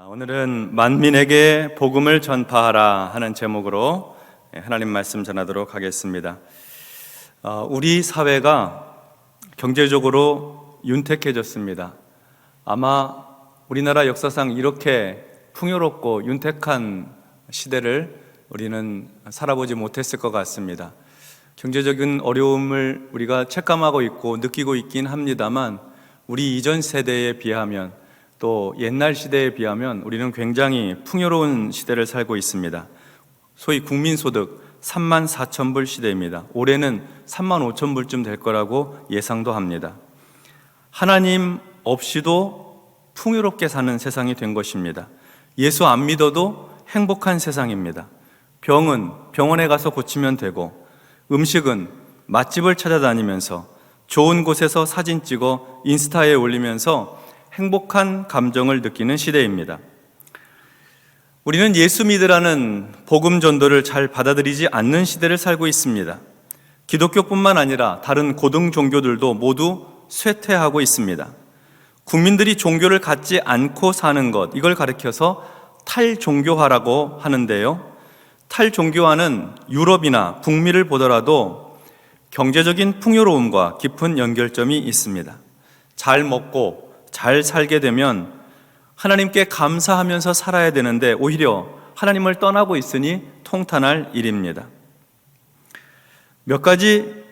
오늘은 만민에게 복음을 전파하라 하는 제목으로 하나님 말씀 전하도록 하겠습니다. 우리 사회가 경제적으로 윤택해졌습니다. 아마 우리나라 역사상 이렇게 풍요롭고 윤택한 시대를 우리는 살아보지 못했을 것 같습니다. 경제적인 어려움을 우리가 체감하고 있고 느끼고 있긴 합니다만 우리 이전 세대에 비하면 또 옛날 시대에 비하면 우리는 굉장히 풍요로운 시대를 살고 있습니다. 소위 국민소득 3만 4천 불 시대입니다. 올해는 3만 5천 불쯤 될 거라고 예상도 합니다. 하나님 없이도 풍요롭게 사는 세상이 된 것입니다. 예수 안 믿어도 행복한 세상입니다. 병은 병원에 가서 고치면 되고, 음식은 맛집을 찾아다니면서 좋은 곳에서 사진 찍어 인스타에 올리면서 행복한 감정을 느끼는 시대입니다. 우리는 예수 믿으라는 복음 전도를 잘 받아들이지 않는 시대를 살고 있습니다. 기독교뿐만 아니라 다른 고등 종교들도 모두 쇠퇴하고 있습니다. 국민들이 종교를 갖지 않고 사는 것, 이걸 가리켜서 탈종교화라고 하는데요. 탈종교화는 유럽이나 북미를 보더라도 경제적인 풍요로움과 깊은 연결점이 있습니다. 잘 먹고 잘 살게 되면 하나님께 감사하면서 살아야 되는데 오히려 하나님을 떠나고 있으니 통탄할 일입니다. 몇 가지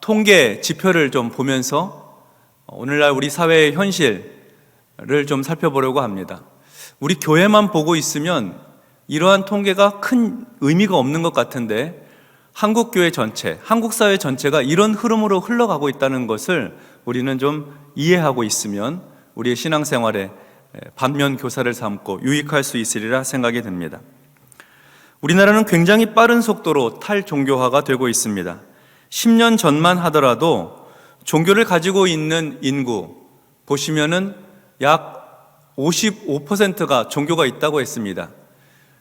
통계 지표를 좀 보면서 오늘날 우리 사회의 현실을 좀 살펴보려고 합니다. 우리 교회만 보고 있으면 이러한 통계가 큰 의미가 없는 것 같은데 한국 교회 전체, 한국 사회 전체가 이런 흐름으로 흘러가고 있다는 것을 우리는 좀 이해하고 있으면 우리의 신앙생활에 반면 교사를 삼고 유익할 수 있으리라 생각이 듭니다. 우리나라는 굉장히 빠른 속도로 탈종교화가 되고 있습니다. 10년 전만 하더라도 종교를 가지고 있는 인구 보시면은 약 55%가 종교가 있다고 했습니다.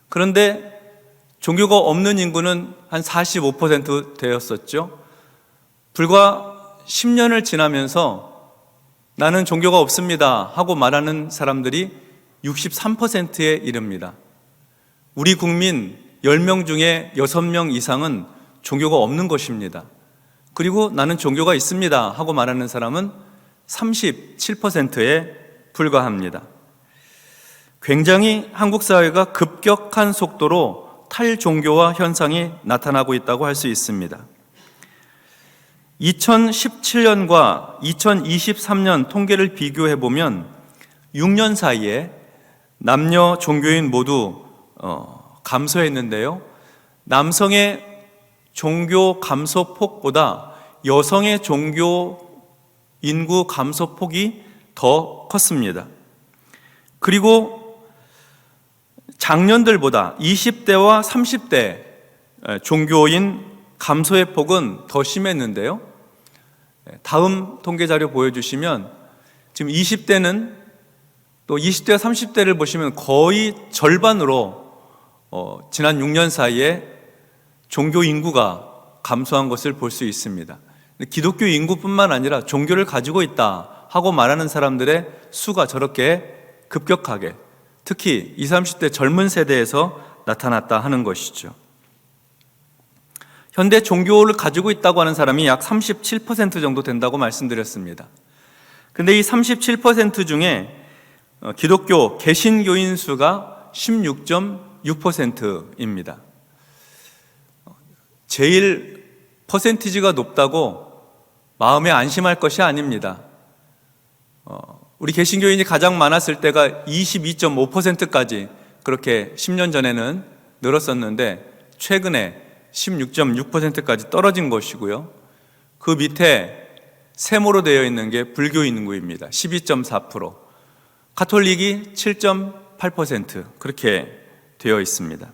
그런데 종교가 없는 인구는 한 45% 되었었죠. 불과 10년을 지나면서 나는 종교가 없습니다 하고 말하는 사람들이 63%에 이릅니다. 우리 국민 10명 중에 6명 이상은 종교가 없는 것입니다. 그리고 나는 종교가 있습니다 하고 말하는 사람은 37%에 불과합니다. 굉장히 한국 사회가 급격한 속도로 탈종교화 현상이 나타나고 있다고 할 수 있습니다. 2017년과 2023년 통계를 비교해 보면 6년 사이에 남녀 종교인 모두 감소했는데요. 남성의 종교 감소폭보다 여성의 종교 인구 감소폭이 더 컸습니다. 그리고 작년들보다 20대와 30대 종교인 감소의 폭은 더 심했는데요. 다음 통계 자료 보여주시면 지금 20대는 또 20대와 30대를 보시면 거의 절반으로 지난 6년 사이에 종교 인구가 감소한 것을 볼 수 있습니다. 기독교 인구뿐만 아니라 종교를 가지고 있다 하고 말하는 사람들의 수가 저렇게 급격하게 특히 20, 30대 젊은 세대에서 나타났다 하는 것이죠. 현대 종교를 가지고 있다고 하는 사람이 약 37% 정도 된다고 말씀드렸습니다. 근데 이 37% 중에 기독교 개신교인 수가 16.6%입니다. 제일 퍼센티지가 높다고 마음에 안심할 것이 아닙니다. 우리 개신교인이 가장 많았을 때가 22.5%까지 그렇게 10년 전에는 늘었었는데 최근에 16.6%까지 떨어진 것이고요. 그 밑에 세모로 되어 있는 게 불교 인구입니다. 12.4%, 가톨릭이 7.8% 그렇게 되어 있습니다.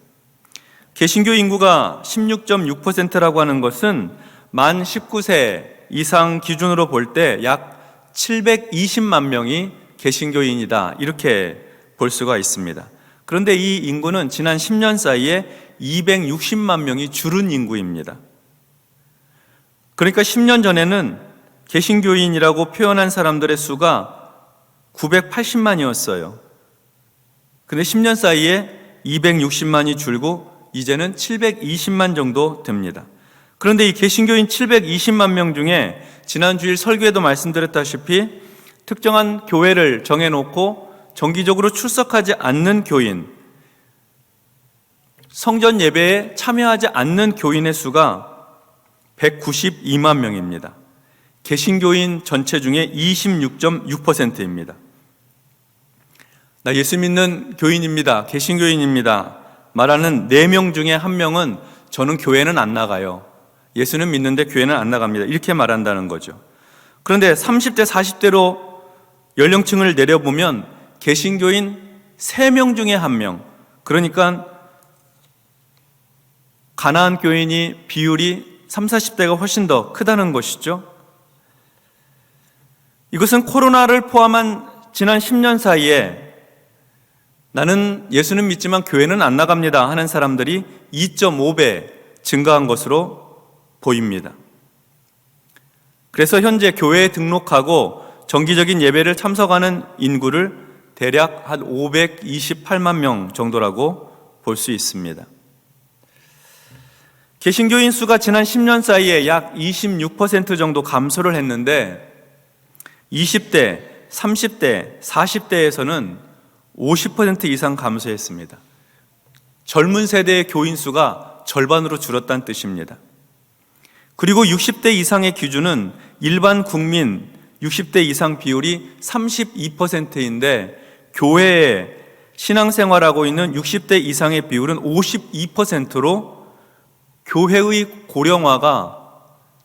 개신교 인구가 16.6%라고 하는 것은 만 19세 이상 기준으로 볼 때 약 720만 명이 개신교인이다 이렇게 볼 수가 있습니다. 그런데 이 인구는 지난 10년 사이에 260만 명이 줄은 인구입니다. 그러니까 10년 전에는 개신교인이라고 표현한 사람들의 수가 980만이었어요. 근데 10년 사이에 260만이 줄고 이제는 720만 정도 됩니다. 그런데 이 개신교인 720만 명 중에 지난 주일 설교에도 말씀드렸다시피 특정한 교회를 정해놓고 정기적으로 출석하지 않는 교인, 성전 예배에 참여하지 않는 교인의 수가 192만 명입니다. 개신교인 전체 중에 26.6%입니다. 나 예수 믿는 교인입니다. 개신교인입니다. 말하는 4명 중에 1명은 저는 교회는 안 나가요. 예수는 믿는데 교회는 안 나갑니다. 이렇게 말한다는 거죠. 그런데 30대, 40대로 연령층을 내려보면 개신교인 3명 중에 1명, 그러니까 가나안 교인이 비율이 30, 40대가 훨씬 더 크다는 것이죠. 이것은 코로나를 포함한 지난 10년 사이에 나는 예수는 믿지만 교회는 안 나갑니다 하는 사람들이 2.5배 증가한 것으로 보입니다. 그래서 현재 교회에 등록하고 정기적인 예배를 참석하는 인구를 대략 한 528만 명 정도라고 볼 수 있습니다. 개신교인 수가 지난 10년 사이에 약 26% 정도 감소를 했는데 20대, 30대, 40대에서는 50% 이상 감소했습니다. 젊은 세대의 교인 수가 절반으로 줄었다는 뜻입니다. 그리고 60대 이상의 기준은 일반 국민 60대 이상 비율이 32%인데 교회에 신앙생활하고 있는 60대 이상의 비율은 52%로 교회의 고령화가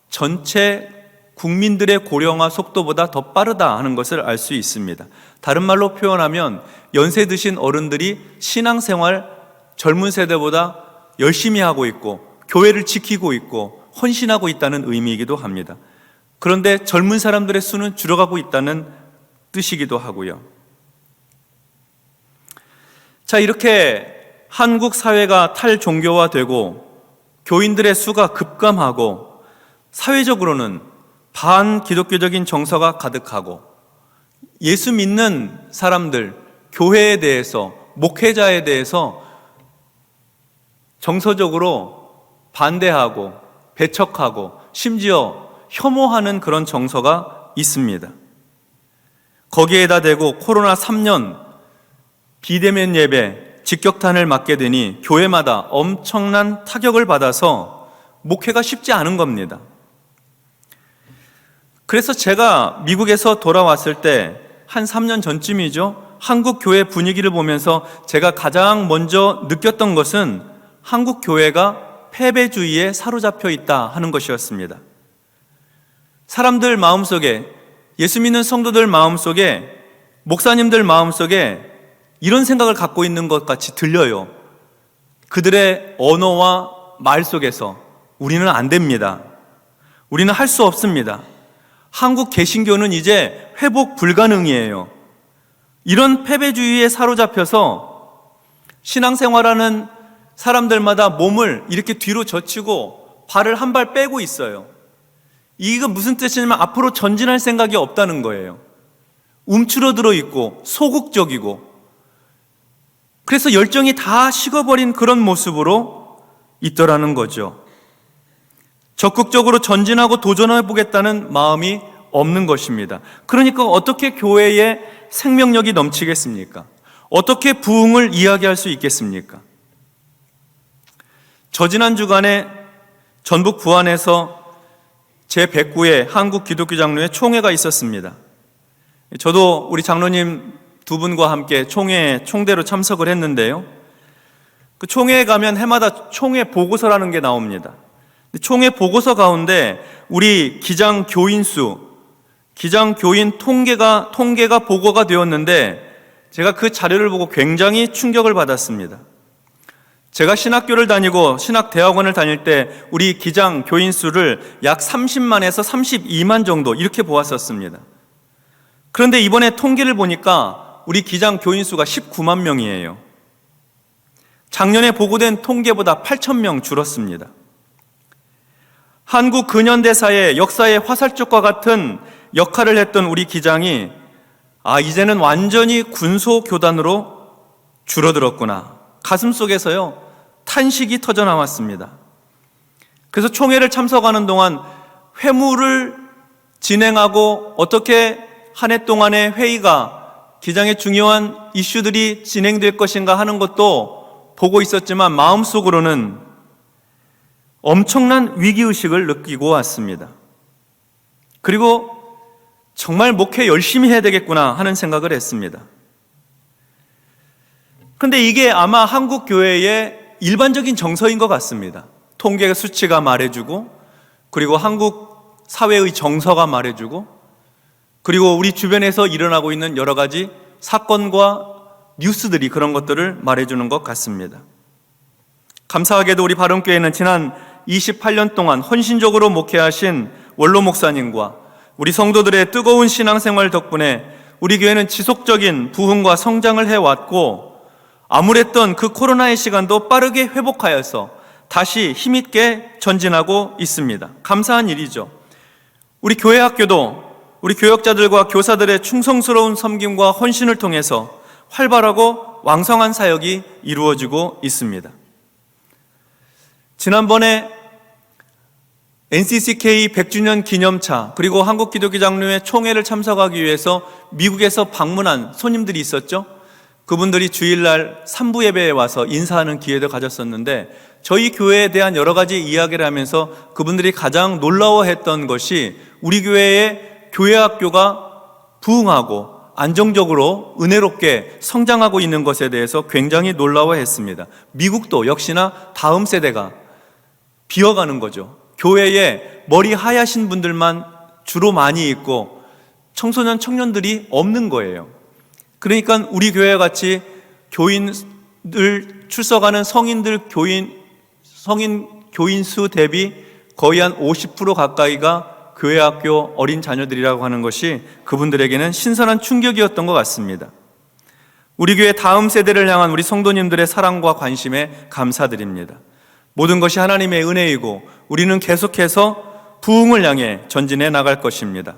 전체 국민들의 고령화 속도보다 더 빠르다 하는 것을 알 수 있습니다. 다른 말로 표현하면 연세 드신 어른들이 신앙생활 젊은 세대보다 열심히 하고 있고 교회를 지키고 있고 헌신하고 있다는 의미이기도 합니다. 그런데 젊은 사람들의 수는 줄어가고 있다는 뜻이기도 하고요. 자, 이렇게 한국 사회가 탈종교화되고 교인들의 수가 급감하고 사회적으로는 반기독교적인 정서가 가득하고 예수 믿는 사람들, 교회에 대해서, 목회자에 대해서 정서적으로 반대하고 배척하고 심지어 혐오하는 그런 정서가 있습니다. 거기에다 대고 코로나 3년 비대면 예배, 직격탄을 맞게 되니 교회마다 엄청난 타격을 받아서 목회가 쉽지 않은 겁니다. 그래서 제가 미국에서 돌아왔을 때 한 3년 전쯤이죠. 한국 교회 분위기를 보면서 제가 가장 먼저 느꼈던 것은 한국 교회가 패배주의에 사로잡혀 있다 하는 것이었습니다. 사람들 마음속에, 예수 믿는 성도들 마음속에, 목사님들 마음속에 이런 생각을 갖고 있는 것 같이 들려요. 그들의 언어와 말 속에서 우리는 안 됩니다. 우리는 할 수 없습니다. 한국 개신교는 이제 회복 불가능이에요. 이런 패배주의에 사로잡혀서 신앙생활하는 사람들마다 몸을 이렇게 뒤로 젖히고 발을 한 발 빼고 있어요. 이게 무슨 뜻이냐면 앞으로 전진할 생각이 없다는 거예요. 움츠러들어 있고 소극적이고, 그래서 열정이 다 식어버린 그런 모습으로 있더라는 거죠. 적극적으로 전진하고 도전해 보겠다는 마음이 없는 것입니다. 그러니까 어떻게 교회에 생명력이 넘치겠습니까? 어떻게 부흥을 이야기할 수 있겠습니까? 저지난 주간에 전북 부안에서 제109회 한국 기독교 장로회 총회가 있었습니다. 저도 우리 장로님 두 분과 함께 총대로 참석을 했는데요. 그 총회에 가면 해마다 총회 보고서라는 게 나옵니다. 총회 보고서 가운데 우리 기장 교인 통계가 보고가 되었는데 제가 그 자료를 보고 굉장히 충격을 받았습니다. 제가 신학교를 다니고 신학대학원을 다닐 때 우리 기장 교인 수를 약 30만에서 32만 정도 이렇게 보았었습니다. 그런데 이번에 통계를 보니까 우리 기장 교인 수가 19만 명이에요. 작년에 보고된 통계보다 8,000명 줄었습니다. 한국 근현대사의 역사의 화살쪽과 같은 역할을 했던 우리 기장이 이제는 완전히 군소교단으로 줄어들었구나. 가슴 속에서요, 탄식이 터져 나왔습니다. 그래서 총회를 참석하는 동안 회무를 진행하고 어떻게 한 해 동안의 회의가 기장의 중요한 이슈들이 진행될 것인가 하는 것도 보고 있었지만 마음속으로는 엄청난 위기의식을 느끼고 왔습니다. 그리고 정말 목회 열심히 해야 되겠구나 하는 생각을 했습니다. 근데 이게 아마 한국 교회의 일반적인 정서인 것 같습니다. 통계 수치가 말해주고, 그리고 한국 사회의 정서가 말해주고, 그리고 우리 주변에서 일어나고 있는 여러 가지 사건과 뉴스들이 그런 것들을 말해주는 것 같습니다. 감사하게도 우리 바른교회는 지난 28년 동안 헌신적으로 목회하신 원로 목사님과 우리 성도들의 뜨거운 신앙생활 덕분에 우리 교회는 지속적인 부흥과 성장을 해왔고, 암울했던 그 코로나의 시간도 빠르게 회복하여서 다시 힘있게 전진하고 있습니다. 감사한 일이죠. 우리 교회 학교도 우리 교역자들과 교사들의 충성스러운 섬김과 헌신을 통해서 활발하고 왕성한 사역이 이루어지고 있습니다. 지난번에 NCCK 100주년 기념차 그리고 한국기독교장로회 총회를 참석하기 위해서 미국에서 방문한 손님들이 있었죠. 그분들이 주일날 3부 예배에 와서 인사하는 기회도 가졌었는데, 저희 교회에 대한 여러 가지 이야기를 하면서 그분들이 가장 놀라워했던 것이 우리 교회의 교회학교가 부흥하고 안정적으로 은혜롭게 성장하고 있는 것에 대해서 굉장히 놀라워했습니다. 미국도 역시나 다음 세대가 비어가는 거죠. 교회에 머리 하얗신 분들만 주로 많이 있고 청소년 청년들이 없는 거예요. 그러니까 우리 교회 같이 교인들 출석하는 성인 교인 수 대비 거의 한 50% 가까이가 교회학교 어린 자녀들이라고 하는 것이 그분들에게는 신선한 충격이었던 것 같습니다. 우리 교회 다음 세대를 향한 우리 성도님들의 사랑과 관심에 감사드립니다. 모든 것이 하나님의 은혜이고 우리는 계속해서 부흥을 향해 전진해 나갈 것입니다.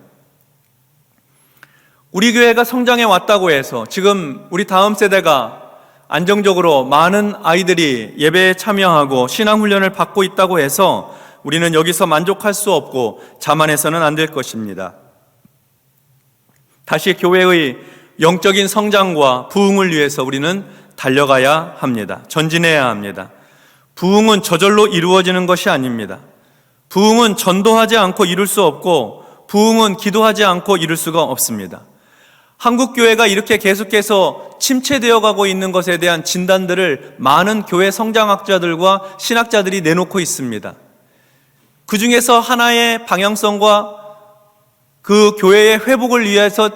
우리 교회가 성장해 왔다고 해서 지금 우리 다음 세대가 안정적으로 많은 아이들이 예배에 참여하고 신앙훈련을 받고 있다고 해서 우리는 여기서 만족할 수 없고 자만해서는 안 될 것입니다. 다시 교회의 영적인 성장과 부흥을 위해서 우리는 달려가야 합니다. 전진해야 합니다. 부흥은 저절로 이루어지는 것이 아닙니다. 부흥은 전도하지 않고 이룰 수 없고, 부흥은 기도하지 않고 이룰 수가 없습니다. 한국 교회가 이렇게 계속해서 침체되어 가고 있는 것에 대한 진단들을 많은 교회 성장학자들과 신학자들이 내놓고 있습니다. 그 중에서 하나의 방향성과 그 교회의 회복을 위해서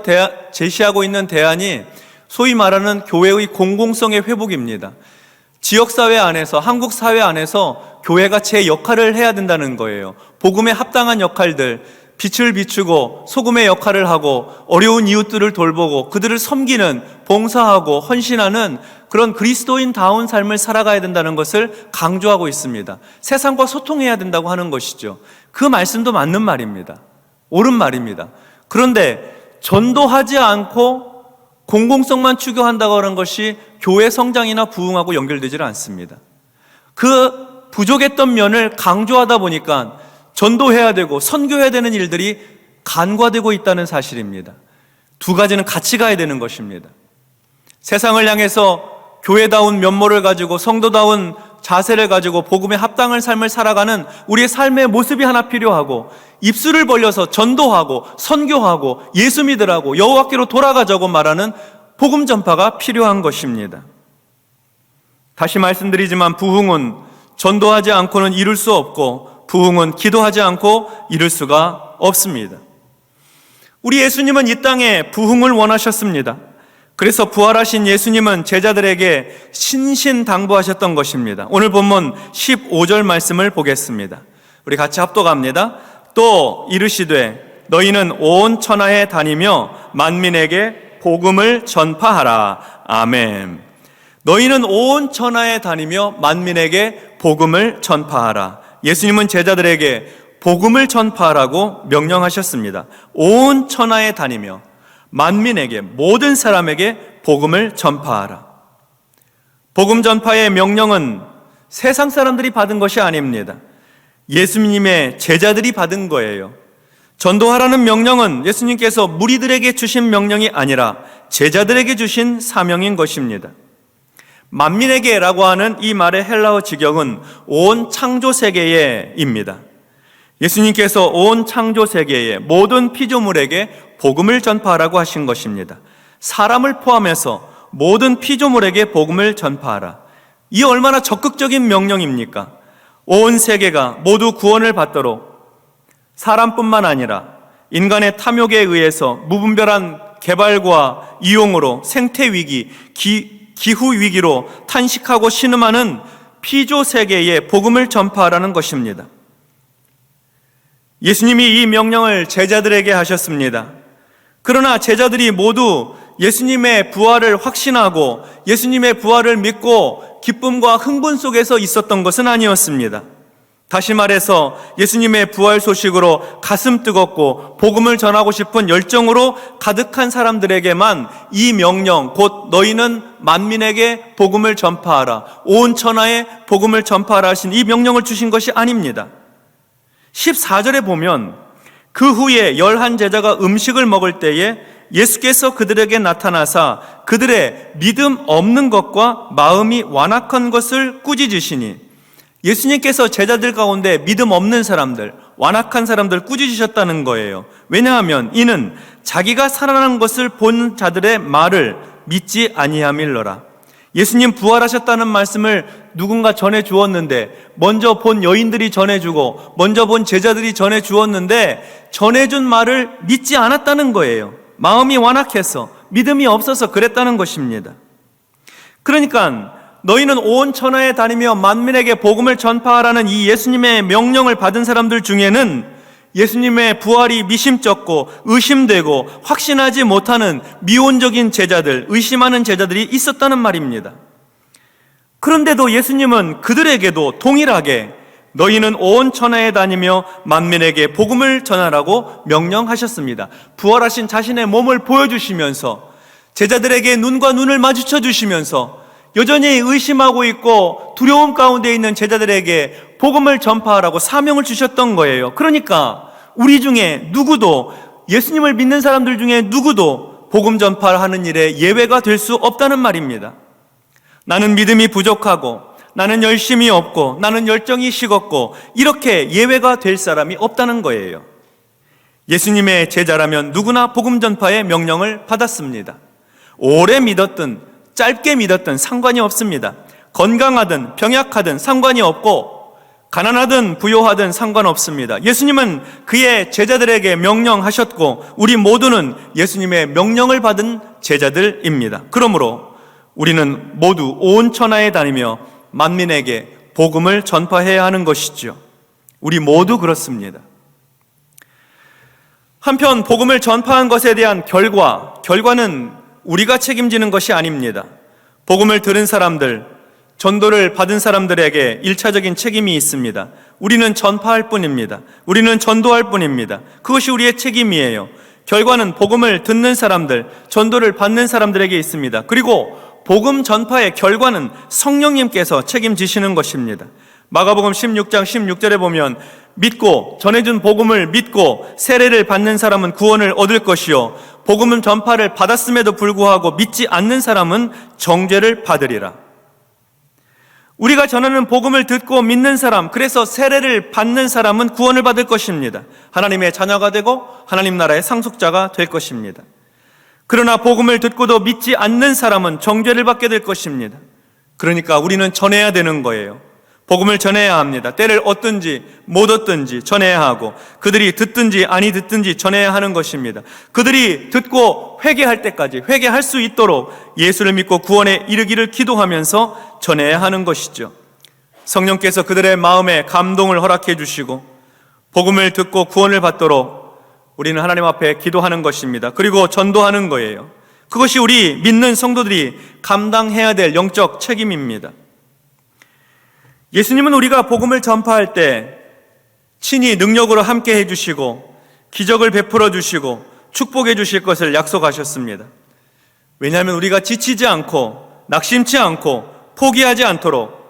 제시하고 있는 대안이 소위 말하는 교회의 공공성의 회복입니다. 지역사회 안에서, 한국 사회 안에서 교회가 제 역할을 해야 된다는 거예요. 복음에 합당한 역할들, 빛을 비추고 소금의 역할을 하고 어려운 이웃들을 돌보고 그들을 섬기는, 봉사하고 헌신하는 그런 그리스도인다운 삶을 살아가야 된다는 것을 강조하고 있습니다. 세상과 소통해야 된다고 하는 것이죠. 그 말씀도 맞는 말입니다. 옳은 말입니다. 그런데 전도하지 않고 공공성만 추구한다고 하는 것이 교회 성장이나 부흥하고 연결되지는 않습니다. 그 부족했던 면을 강조하다 보니까 전도해야 되고 선교해야 되는 일들이 간과되고 있다는 사실입니다. 두 가지는 같이 가야 되는 것입니다. 세상을 향해서 교회다운 면모를 가지고 성도다운 자세를 가지고 복음에 합당한 삶을 살아가는 우리의 삶의 모습이 하나 필요하고, 입술을 벌려서 전도하고 선교하고 예수 믿으라고 여호와께로 돌아가자고 말하는 복음 전파가 필요한 것입니다. 다시 말씀드리지만 부흥은 전도하지 않고는 이룰 수 없고, 부흥은 기도하지 않고 이룰 수가 없습니다. 우리 예수님은 이 땅에 부흥을 원하셨습니다. 그래서 부활하신 예수님은 제자들에게 신신당부하셨던 것입니다. 오늘 본문 15절 말씀을 보겠습니다. 우리 같이 합독합니다. 또 이르시되 너희는 온 천하에 다니며 만민에게 복음을 전파하라. 아멘. 너희는 온 천하에 다니며 만민에게 복음을 전파하라. 예수님은 제자들에게 복음을 전파하라고 명령하셨습니다. 온 천하에 다니며 만민에게, 모든 사람에게 복음을 전파하라. 복음 전파의 명령은 세상 사람들이 받은 것이 아닙니다. 예수님의 제자들이 받은 거예요. 전도하라는 명령은 예수님께서 무리들에게 주신 명령이 아니라 제자들에게 주신 사명인 것입니다. 만민에게라고 하는 이 말의 헬라어 직역은 온 창조 세계에입니다. 예수님께서 온 창조 세계의 모든 피조물에게 복음을 전파하라고 하신 것입니다. 사람을 포함해서 모든 피조물에게 복음을 전파하라. 이 얼마나 적극적인 명령입니까? 온 세계가 모두 구원을 받도록 사람뿐만 아니라 인간의 탐욕에 의해서 무분별한 개발과 이용으로 생태 위기, 기후 위기로 탄식하고 신음하는 피조 세계에 복음을 전파하라는 것입니다. 예수님이 이 명령을 제자들에게 하셨습니다. 그러나 제자들이 모두 예수님의 부활을 확신하고 예수님의 부활을 믿고 기쁨과 흥분 속에서 있었던 것은 아니었습니다. 다시 말해서 예수님의 부활 소식으로 가슴 뜨겁고 복음을 전하고 싶은 열정으로 가득한 사람들에게만 이 명령, 곧 너희는 만민에게 복음을 전파하라, 온 천하에 복음을 전파하라 하신 이 명령을 주신 것이 아닙니다. 14절에 보면 그 후에 11 제자가 음식을 먹을 때에 예수께서 그들에게 나타나사 그들의 믿음 없는 것과 마음이 완악한 것을 꾸짖으시니, 예수님께서 제자들 가운데 믿음 없는 사람들, 완악한 사람들 꾸짖으셨다는 거예요. 왜냐하면 이는 자기가 살아난 것을 본 자들의 말을 믿지 아니함일러라. 예수님 부활하셨다는 말씀을 누군가 전해 주었는데, 먼저 본 여인들이 전해 주고 먼저 본 제자들이 전해 주었는데 전해준 말을 믿지 않았다는 거예요. 마음이 완악해서, 믿음이 없어서 그랬다는 것입니다. 그러니까 너희는 온 천하에 다니며 만민에게 복음을 전파하라는 이 예수님의 명령을 받은 사람들 중에는 예수님의 부활이 미심쩍고 의심되고 확신하지 못하는 미온적인 제자들, 의심하는 제자들이 있었다는 말입니다. 그런데도 예수님은 그들에게도 동일하게 너희는 온 천하에 다니며 만민에게 복음을 전하라고 명령하셨습니다. 부활하신 자신의 몸을 보여주시면서 제자들에게 눈과 눈을 마주쳐 주시면서 여전히 의심하고 있고 두려움 가운데 있는 제자들에게 복음을 전파하라고 사명을 주셨던 거예요. 그러니까 우리 중에 누구도, 예수님을 믿는 사람들 중에 누구도 복음 전파를 하는 일에 예외가 될 수 없다는 말입니다. 나는 믿음이 부족하고, 나는 열심이 없고, 나는 열정이 식었고, 이렇게 예외가 될 사람이 없다는 거예요. 예수님의 제자라면 누구나 복음 전파의 명령을 받았습니다. 오래 믿었든 짧게 믿었든 상관이 없습니다. 건강하든 병약하든 상관이 없고, 가난하든 부요하든 상관없습니다. 예수님은 그의 제자들에게 명령하셨고 우리 모두는 예수님의 명령을 받은 제자들입니다. 그러므로 우리는 모두 온 천하에 다니며 만민에게 복음을 전파해야 하는 것이죠. 우리 모두 그렇습니다. 한편 복음을 전파한 것에 대한 결과는 우리가 책임지는 것이 아닙니다. 복음을 들은 사람들, 전도를 받은 사람들에게 1차적인 책임이 있습니다. 우리는 전파할 뿐입니다. 우리는 전도할 뿐입니다. 그것이 우리의 책임이에요. 결과는 복음을 듣는 사람들, 전도를 받는 사람들에게 있습니다. 그리고 복음 전파의 결과는 성령님께서 책임지시는 것입니다. 마가복음 16장 16절에 보면 믿고, 전해준 복음을 믿고 세례를 받는 사람은 구원을 얻을 것이요 복음 전파를 받았음에도 불구하고 믿지 않는 사람은 정죄를 받으리라. 우리가 전하는 복음을 듣고 믿는 사람, 그래서 세례를 받는 사람은 구원을 받을 것입니다. 하나님의 자녀가 되고 하나님 나라의 상속자가 될 것입니다. 그러나 복음을 듣고도 믿지 않는 사람은 정죄를 받게 될 것입니다. 그러니까 우리는 전해야 되는 거예요. 복음을 전해야 합니다. 때를 얻든지 못 얻든지 전해야 하고, 그들이 듣든지 아니 듣든지 전해야 하는 것입니다. 그들이 듣고 회개할 때까지 회개할 수 있도록 예수를 믿고 구원에 이르기를 기도하면서 전해야 하는 것이죠. 성령께서 그들의 마음에 감동을 허락해 주시고 복음을 듣고 구원을 받도록 우리는 하나님 앞에 기도하는 것입니다. 그리고 전도하는 거예요. 그것이 우리 믿는 성도들이 감당해야 될 영적 책임입니다. 예수님은 우리가 복음을 전파할 때 친히 능력으로 함께 해주시고 기적을 베풀어 주시고 축복해 주실 것을 약속하셨습니다. 왜냐하면 우리가 지치지 않고 낙심치 않고 포기하지 않도록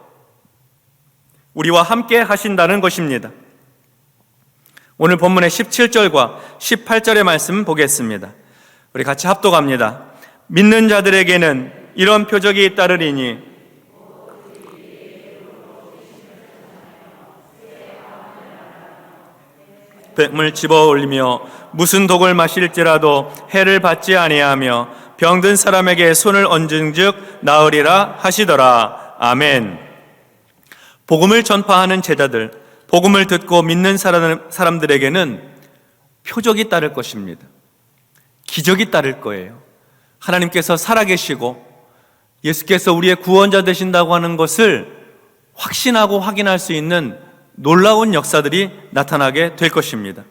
우리와 함께 하신다는 것입니다. 오늘 본문의 17절과 18절의 말씀 보겠습니다. 우리 같이 합독합니다. 믿는 자들에게는 이런 표적이 따르리니 뱀을 집어 올리며 무슨 독을 마실지라도 해를 받지 아니하며 병든 사람에게 손을 얹은즉 나으리라 하시더라. 아멘. 복음을 전파하는 제자들, 복음을 듣고 믿는 사람들에게는 표적이 따를 것입니다. 기적이 따를 거예요. 하나님께서 살아계시고 예수께서 우리의 구원자 되신다고 하는 것을 확신하고 확인할 수 있는 놀라운 역사들이 나타나게 될 것입니다.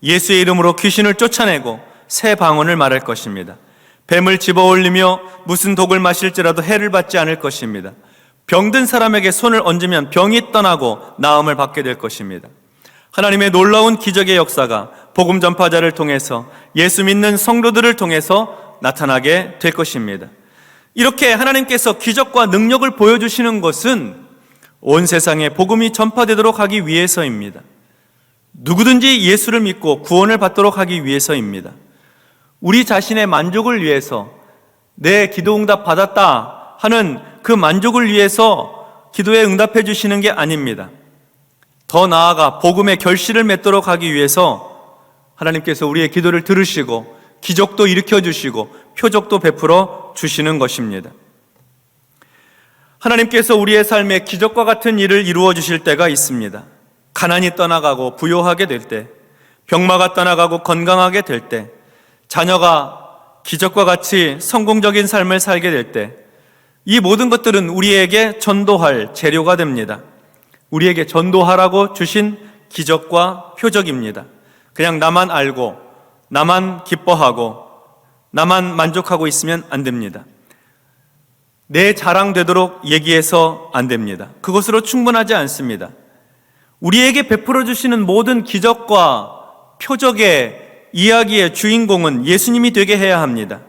예수의 이름으로 귀신을 쫓아내고 새 방언을 말할 것입니다. 뱀을 집어 올리며 무슨 독을 마실지라도 해를 받지 않을 것입니다. 병든 사람에게 손을 얹으면 병이 떠나고 나음을 받게 될 것입니다. 하나님의 놀라운 기적의 역사가 복음 전파자를 통해서 예수 믿는 성도들을 통해서 나타나게 될 것입니다. 이렇게 하나님께서 기적과 능력을 보여주시는 것은 온 세상에 복음이 전파되도록 하기 위해서입니다. 누구든지 예수를 믿고 구원을 받도록 하기 위해서입니다. 우리 자신의 만족을 위해서 내 기도 응답 받았다 하는 그 만족을 위해서 기도에 응답해 주시는 게 아닙니다. 더 나아가 복음의 결실을 맺도록 하기 위해서 하나님께서 우리의 기도를 들으시고 기적도 일으켜 주시고 표적도 베풀어 주시는 것입니다. 하나님께서 우리의 삶에 기적과 같은 일을 이루어 주실 때가 있습니다. 가난이 떠나가고 부요하게 될 때, 병마가 떠나가고 건강하게 될 때, 자녀가 기적과 같이 성공적인 삶을 살게 될 때, 이 모든 것들은 우리에게 전도할 재료가 됩니다. 우리에게 전도하라고 주신 기적과 표적입니다. 그냥 나만 알고 나만 기뻐하고 나만 만족하고 있으면 안 됩니다. 내 자랑되도록 얘기해서 안 됩니다. 그것으로 충분하지 않습니다. 우리에게 베풀어 주시는 모든 기적과 표적의 이야기의 주인공은 예수님이 되게 해야 합니다.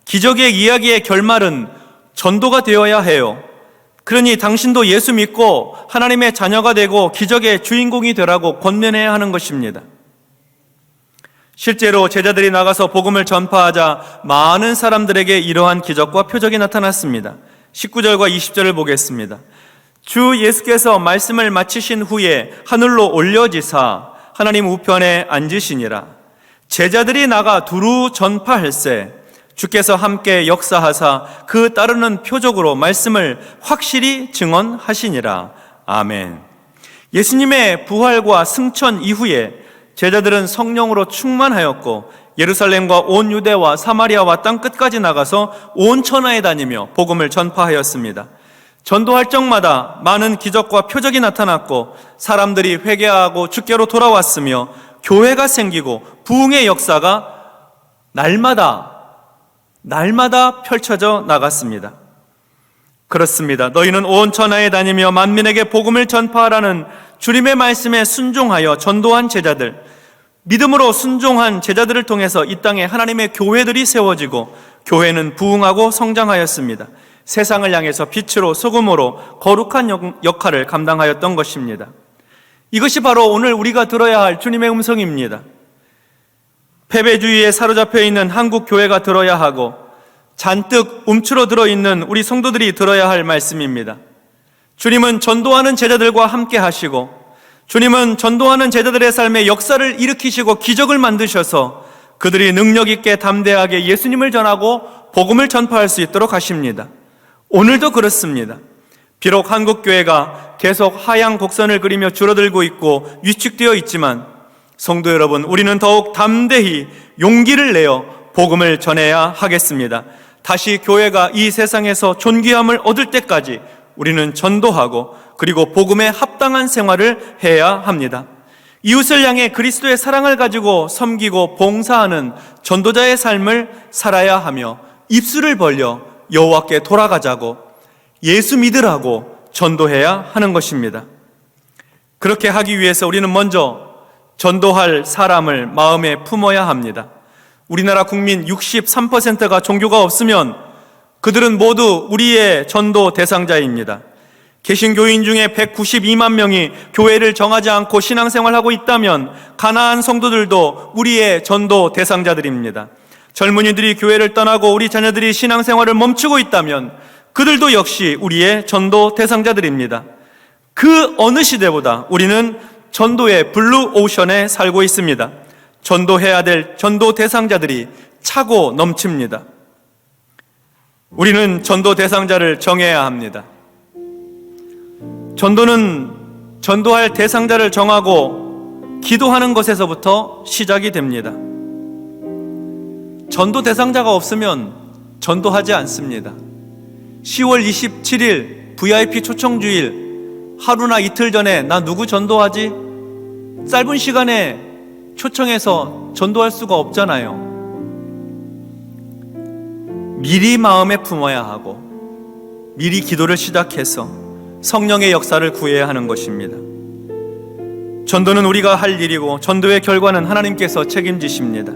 기적의 이야기의 결말은 전도가 되어야 해요. 그러니 당신도 예수 믿고 하나님의 자녀가 되고 기적의 주인공이 되라고 권면해야 하는 것입니다. 실제로 제자들이 나가서 복음을 전파하자 많은 사람들에게 이러한 기적과 표적이 나타났습니다. 19절과 20절을 보겠습니다. 주 예수께서 말씀을 마치신 후에 하늘로 올려지사 하나님 우편에 앉으시니라. 제자들이 나가 두루 전파할세 주께서 함께 역사하사 그 따르는 표적으로 말씀을 확실히 증언하시니라. 아멘. 예수님의 부활과 승천 이후에 제자들은 성령으로 충만하였고 예루살렘과 온 유대와 사마리아와 땅 끝까지 나가서 온 천하에 다니며 복음을 전파하였습니다. 전도 활동마다 많은 기적과 표적이 나타났고 사람들이 회개하고 주께로 돌아왔으며 교회가 생기고 부흥의 역사가 날마다 펼쳐져 나갔습니다. 그렇습니다. 너희는 온 천하에 다니며 만민에게 복음을 전파하라는 주님의 말씀에 순종하여 전도한 제자들, 믿음으로 순종한 제자들을 통해서 이 땅에 하나님의 교회들이 세워지고 교회는 부흥하고 성장하였습니다. 세상을 향해서 빛으로 소금으로 거룩한 역할을 감당하였던 것입니다. 이것이 바로 오늘 우리가 들어야 할 주님의 음성입니다. 패배주의에 사로잡혀 있는 한국 교회가 들어야 하고 잔뜩 움츠러 들어있는 우리 성도들이 들어야 할 말씀입니다. 주님은 전도하는 제자들과 함께 하시고 주님은 전도하는 제자들의 삶에 역사를 일으키시고 기적을 만드셔서 그들이 능력 있게 담대하게 예수님을 전하고 복음을 전파할 수 있도록 하십니다. 오늘도 그렇습니다. 비록 한국교회가 계속 하향 곡선을 그리며 줄어들고 있고 위축되어 있지만 성도 여러분, 우리는 더욱 담대히 용기를 내어 복음을 전해야 하겠습니다. 다시 교회가 이 세상에서 존귀함을 얻을 때까지 우리는 전도하고 그리고 복음에 합당한 생활을 해야 합니다. 이웃을 향해 그리스도의 사랑을 가지고 섬기고 봉사하는 전도자의 삶을 살아야 하며 입술을 벌려 여호와께 돌아가자고 예수 믿으라고 전도해야 하는 것입니다. 그렇게 하기 위해서 우리는 먼저 전도할 사람을 마음에 품어야 합니다. 우리나라 국민 63%가 종교가 없으면 그들은 모두 우리의 전도 대상자입니다. 개신교인 중에 192만 명이 교회를 정하지 않고 신앙생활하고 있다면 가나안 성도들도 우리의 전도 대상자들입니다. 젊은이들이 교회를 떠나고 우리 자녀들이 신앙생활을 멈추고 있다면 그들도 역시 우리의 전도 대상자들입니다. 그 어느 시대보다 우리는 전도의 블루 오션에 살고 있습니다. 전도해야 될 전도 대상자들이 차고 넘칩니다. 우리는 전도 대상자를 정해야 합니다. 전도는 전도할 대상자를 정하고 기도하는 것에서부터 시작이 됩니다. 전도 대상자가 없으면 전도하지 않습니다. 10월 27일 VIP 초청주일 하루나 이틀 전에 나 누구 전도하지? 짧은 시간에 초청해서 전도할 수가 없잖아요. 미리 마음에 품어야 하고 미리 기도를 시작해서 성령의 역사를 구해야 하는 것입니다. 전도는 우리가 할 일이고 전도의 결과는 하나님께서 책임지십니다.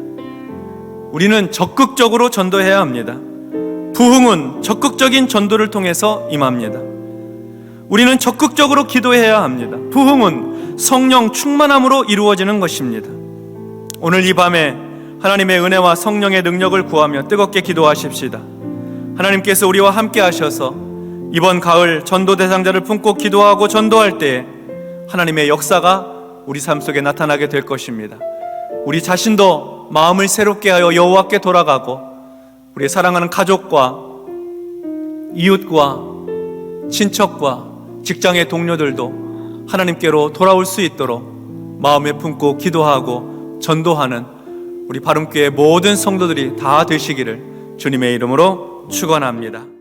우리는 적극적으로 전도해야 합니다. 부흥은 적극적인 전도를 통해서 임합니다. 우리는 적극적으로 기도해야 합니다. 부흥은 성령 충만함으로 이루어지는 것입니다. 오늘 이 밤에 하나님의 은혜와 성령의 능력을 구하며 뜨겁게 기도하십시다. 하나님께서 우리와 함께 하셔서 이번 가을 전도 대상자를 품고 기도하고 전도할 때 하나님의 역사가 우리 삶 속에 나타나게 될 것입니다. 우리 자신도 마음을 새롭게 하여 여호와께 돌아가고 우리 사랑하는 가족과 이웃과 친척과 직장의 동료들도 하나님께로 돌아올 수 있도록 마음에 품고 기도하고 전도하는 우리 바른교회 모든 성도들이 다 되시기를 주님의 이름으로 축원합니다.